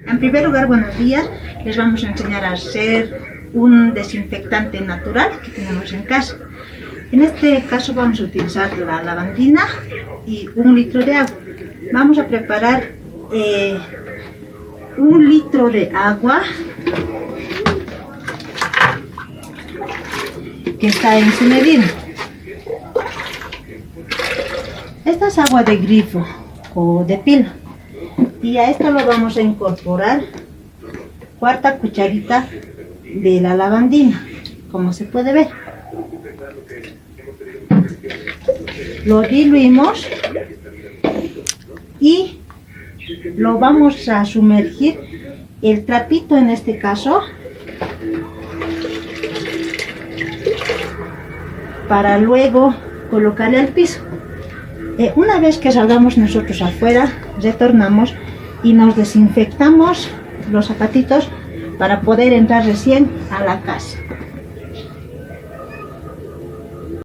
En primer lugar, buenos días. Les vamos a enseñar a hacer un desinfectante natural que tenemos en casa. En este caso vamos a utilizar la lavandina y 1 litro de agua. Vamos a preparar 1 litro de agua que está en su medida. Esta es agua de grifo o de pila. Y a esto lo vamos a incorporar 1/4 cucharita de la lavandina, como se puede ver. Lo diluimos y lo vamos a sumergir, el trapito en este caso, para luego colocarle al piso. Una vez que salgamos nosotros afuera, retornamos y nos desinfectamos los zapatitos para poder entrar recién a la casa.